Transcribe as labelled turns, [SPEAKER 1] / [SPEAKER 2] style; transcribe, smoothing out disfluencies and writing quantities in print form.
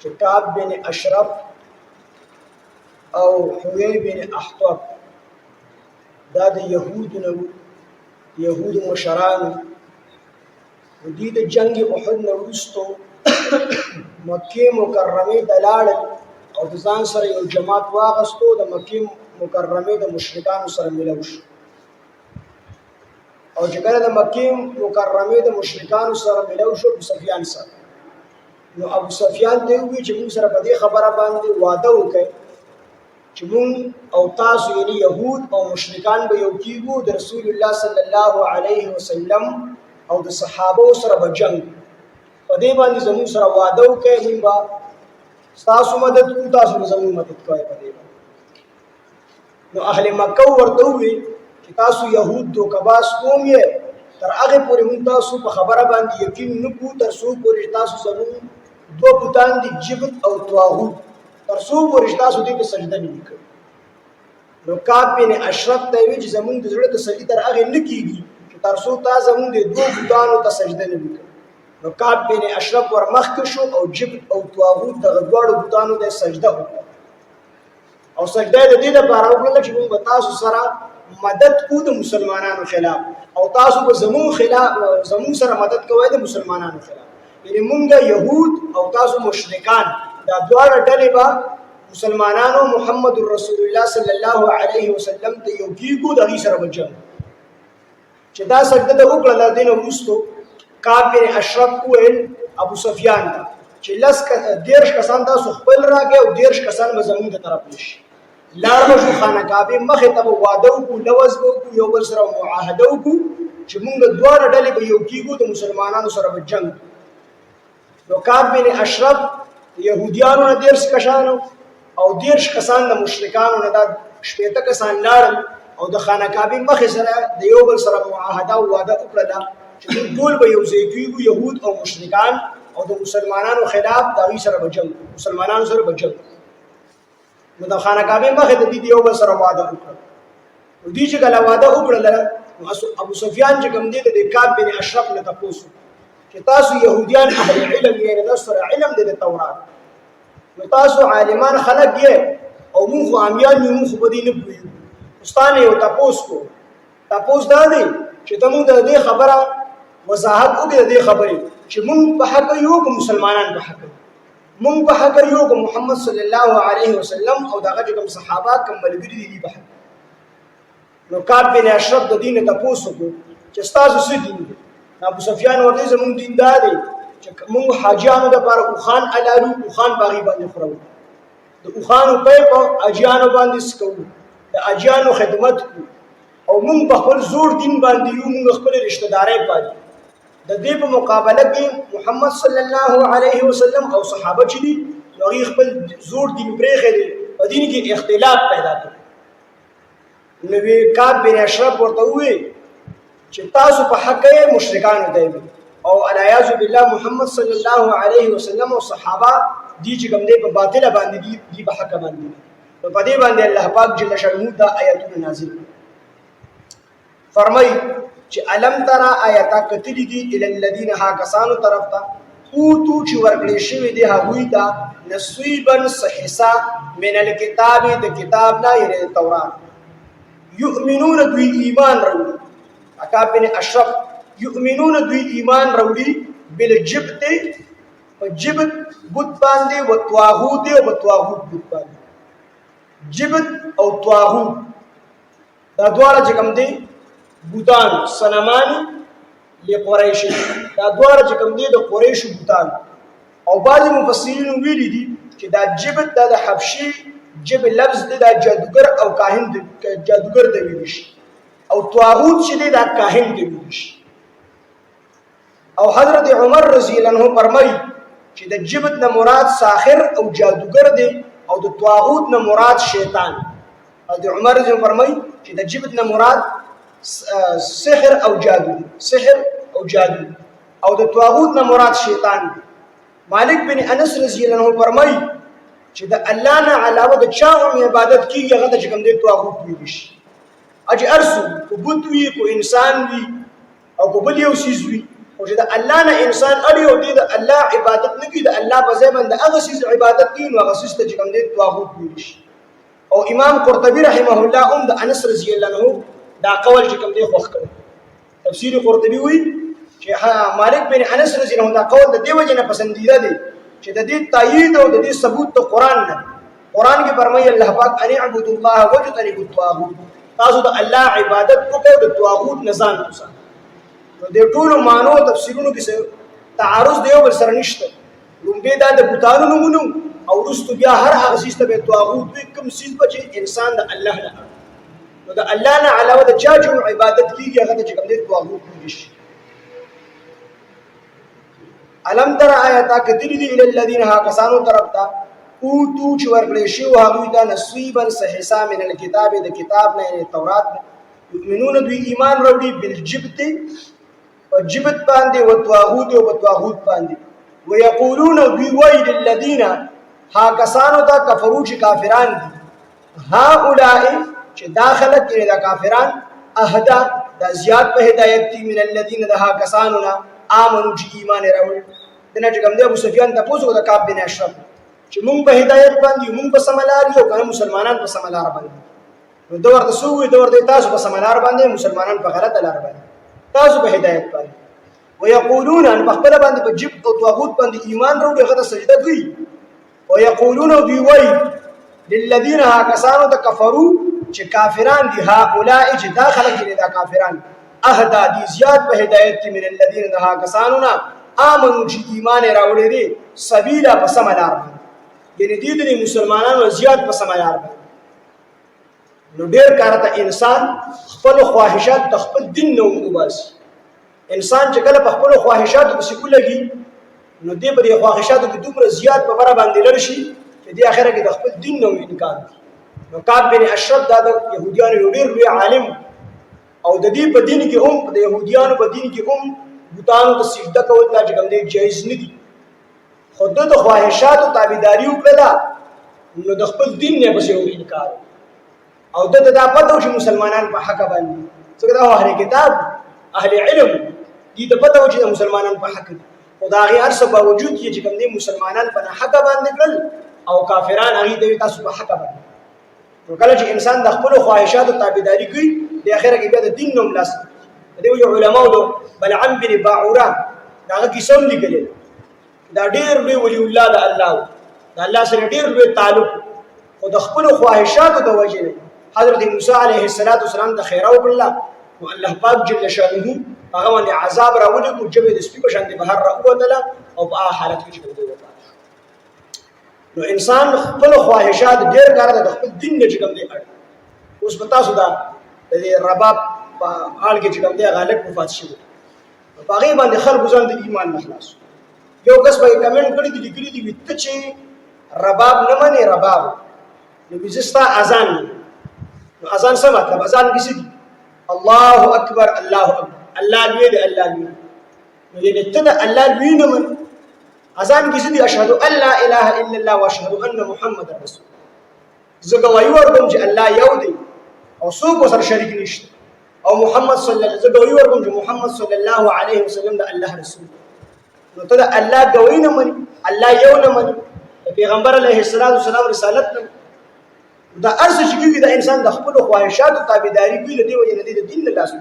[SPEAKER 1] چې کعب بن اشرف او حوی بن احطب دا د یهودو نه وو، یهودو مشرانو. دوی د جنگ احد نه وروستو مکې مکرمې ته لاړل او د ځان سره یو جماعت واغستو، د مکې مکرمې د مشرکانو سره ملو شو. او چې کله د مکې مکرمې د مشرکانو سره ملو شو ابو سفیان سره، نو ابو سفیان ته وویل چې موږ سره په دې خبره باندې وعده وکړئ چې موږ او تاسو یعنی یهود او مشرکان به یو کېږو د رسول الله صلی الله علیه وسلم او د صحابو سره به جنګ. په دې باندې زموږ سره وعده وکړئ، موږ به ستاسو مدد کوو، تاسو به زموږ مدد کوئ په دې باندې. نو اهل مکه ورته وویل چې تاسو یهود دوکباز قوم یې، تر هغې پورې موږ تاسو په خبره باندې یقین نه کوو تر څو پورې تاسو زموږ دوه بتان دي جبت او طاغوت، تر څو پورې تاسو دې ته سجده نه کړئ. نو کعب بن اشرف ته ویل چې زموږ د زړه تسلي تر هغې نه کېږي چې تر څو تا زموږ د دوه بتانو ته سجده نه وکړي. نو کعب بن اشرف ور مخکې شو او جبت او طاغوت دغه دواړو بتانو ته سجده وکړه. او سجده یې د دې لپاره وکړله چې موږ به تاسو سره مدد کوو د مسلمانانو خلاف، او تاسو به زموږ سره مدد کوئ د مسلمانانو خلاف. یعنې موږ یهود او تاسو مشرکان دا دواړه ډلې به مسلمانانو محمد رسول الله صلی الله علیه وسلم ته یو کېږو، د هغې سره به جنګ. چې دا سجده د وکړله، د دې نه وروستو کعب بن اشرف وویل ابو سفیان ته چې 10 کسان تاسو خپل راکړئ او 10 کسان به زموږ د طرف نه شي. لاړ به شو خانه کعبې مخې ته به واده وکړو، لوز به وکړو، یو بل سره معاهده وکړو چې موږ دواړه ډلې به یو کېږو، د مسلمانانو سره به جنګ. نو کعب بن اشرف د یهودیانو نه 10 کسانو او 10 کسان د مشرکانو نه، دا 80 کسان لاړل او د خانه کعبې مخې سره د یو بل سره معاهده او واده وکړله چې موږ ټول به یو ځای کېږو، یهود او مشرکان، او د مسلمانانو خلاف د هغوی سره به جنګ، مسلمانانو سره به جنګ. نو د خانه کعبې مخې ته دوی د یو بل سره واده وکړل. نو دوی چې کله واده وکړله، نو ابو سفیان چې کوم دی د کعب بن اشرف نه تپوس چې تاسو یهودیان اهل علم یې، تاسو سره علم دی د تورات، نو تاسو عالمان خلک یې او موږ خو عامیان یو، موږ خو په دې نه پوهېږو. استانه یو تپوس کو، تپوس دا دی چې ته موږ د دې خبره وضاحت وکړې، د دې خبرې چې موږ په حق یو که مسلمانان په حق، موږ په حق یو که محمد صلی الله علیه وسلم او دغه چې کوم صحابه کوم ملګري دي په حق. نو کعب بن اشرف د دین تپوس وکړو چې ستاسو څه دین دی؟ ابو سفیان ورته زموږ دین دا دی چې موږ حاجیانو دپاره اوښان الارو، اوښان په هغې باندې خورو، د اوښانو پی په حاجیانو باندې سکوو، د حاجیانو خدمت کوو، او موږ په خپل زوړ دین باندې یو، موږ خپلې رشته دارۍ پالو. د دې په مقابله کې محمد صلی الله علیه وسلم او صحابه چې دي نو هغوی خپل زوړ دین پرېښی دی، په دین کې اختلاف پیدا کړي. نو کعب بن اشرف ورته وویل چې تاسو په حق یې، مشرکانو ته یې، او العیاذ بالله محمد صلی الله علیه وسلم او صحابه دي چې کوم دی په باطله باندې دي په حق باندې دي. نو په دې باندې الله پاک جل شانه دا آیتونه نازل کړي. فرمایي چې الم ترى آیتا کتلی دي الی الذین ها کسانو طرف ته اوتو چې ورکړې شوي دي هغوی ته نصیبا حصه من الکتاب د کتاب نه، یعنې د تورات. یؤمنون دوی ایمان راوړي، کعب بن اشرف یؤمنون دوی ایمان راوړي بالجبت په جبت بت باندې، و طاغوت او په طاغوت بت باندې. جبت او طاغوت دا دواړه چې کوم دي بوتان صنمانی لقریش، دا دواړه چې کوم دي د قریشو بوتان. او بعضې مفسرینو ویلي دي چې دا جبت دا د حبشي جب لفظ دی، دا جادوګر او کاهن جادوګر ته ویلی شي، او طاغوت چې دی دا کاهن ته ویلی شي. او حضرت عمر رضی الله عنه فرمایي چې د جبت نه مراد ساحر او جادوګر دی، او د طاغوت نه مراد شیطان. حضرت عمر رضی الله عنه فرمایي چې د جبت نه مراد سحر او جادو، سحر او جادو، او د طاغوت نه مراد شیطان دی. مالک بن انس رضی الله عنه فرمایي چې د الله نه علاوه د چا هم عبادت کېږي هغه ته چې کوم دی طاغوت ویلی شي. اجي ارسو کو بت وي، کو انسان وي، او کو بل یو څیز وي، خو او چې د الله نه انسان اړي او دی د الله عبادت نه کوي د الله په ځای باندې هغه شی عبادت کوي نو هغه شی ته چې کوم دی طاغوت ویل شي او امام قرطبي رحمه الله هم د انس رضی الله عنه دا قول چې کوم دی خوښ کړ تفسیر قرطبي وی چې مالک بن انس رضی الله عنه دا قول د دیو جن پسندیده دی چې د دې تایید او د دې ثبوت د قران نه قران کې فرمایي الله پاک ان اعبدوا الله واجتنبوا الطاغوت تاسو د الله عبادت وکړئ د طاغوت نه ځان وساتئ نو د ټولو مانو تفسیرونو کې تعارض دی او بل سره نشته لومبه دا د بوتانو نمونه او رستو بیا هر هغه شی ته طاغوت وي کوم شی چې انسان د الله نه نو د الله نه علاوه د چا چې عبادت کیږي هغه ته کوم دی طاغوت وي علم تر آیاتا کتلی دی الذین ها کسانو طرف تا اوتو چې ورکړې شو هغه ته نصیبا صحیحا من الكتاب د کتاب نه تورات یؤمنون دوی ایمان وروړي بالجبت او جبت باندې او طاغوت او طاغوت باندې ويقولون دوی وای للذین ها کسانو ته کفرو چې کافران دي هؤلاء چې داخله کې دا کافران اهدا د زیات په هدایت دي من الذین ها کسانو نه امنو چې ایمان راوړ دنه چې کوم دی ابو سفیان تاسو د کعب بن اشرف چې مونږ په هدایت باندې مونږ په سملار یو کنه مسلمانان په سملار باندې نو دور د سوې دور د تاسو په سملار باندې مسلمانان په غلطه لار باندې تاسو په هدایت باندې ويقولون ان خپل باندې په جب او طاغوت باندې ایمان وروړي هغه سجده کوي ويقولون دوی وای للذین ها کسانو ته کفروا چې کافران دي هؤلاء چې داخله کې دا کافران اهدا دي زیات په هدایت کې من الذين ها کسانو نه امنو چې ایمان راوړي دي سبیلا په سملار باندې یعنی دي د مسلمانانو زیات په سملار باندې نو ډیر کارته انسان خپل خواهشات د خپل دین نه وباسي انسان چې کله په خپل خواهشاتو په سکول لګي نو دې په خواهشاتو کې دومره زیات په بره باندې لړ شي چې د اخره کې د خپل دین نه انکار نو کعب بن اشرف دا د يهوديانو ډیر لوی عالم او د دې په دین کې هم د يهوديانو په دین کې هم بوتانو ته سجده کول دا چې کوم دی جایز نه دي خود د خواهشاتو تابعداري وکړه نو د خپل دین نه بس یو انکار او د دا پته چې مسلمانان په حق باندې څنګه دا اهل کتاب اهل علم دي ته پته چې مسلمانان په حق دي خدای هر څه باوجود چې کوم دی مسلمانان په حق باندې کړل او کافران هغه دوی تاسو په حق باندې نو کله چې انسان د خپل خواهشاتو تابعداري کوي د اخره کې بیا د دین نوم لاس دی یو علماء دو بلعم بن باعوره دا کیسه لیکل دا ډیر لوی ولی الله د الله د الله سره ډیر لوی تعلق خو د خپل خواهشاتو د وجه حضرت موسی علیه السلام د خیره وکړه او الله پاک جل شانه هغه باندې عذاب راوړي کو جبه د سپي په شان دی بهر راوته او په حالت کې څنګه دی نو انسان خپل خواهشات ډیر کار د خپل دین نه چکم دی اړ اوس پتا سو دا د رباب په حال کې چکم دی غالب وفات شو په هغه باندې خلک ځان د ایمان نه خلاص یو کس به کمنټ کړی دی لیکلی دی وته چې رباب نه مني رباب نو بيزستا اذان نو اذان څه مطلب اذان کیسه دی الله اکبر الله اکبر الله لوی دی الله لوی نو دې ته الله لوی نه من اذان کیسه دی اشهد ان لا اله الا الله واشهد ان محمد رسول زګ وایو ورکوم چې الله یو دی او څوک سره شریک نشته او محمد صلی الله علیه وسلم زګ وایو ورکوم چې محمد صلی الله علیه وسلم د الله رسول نو ته الله غوي نه مني الله یو نه مني پیغمبر علیه السلام رسالت نه دا ارس چې کیږي د انسان د خپل خواهشاتو تابعداري کوي د دې وجه نه د دین له لاسه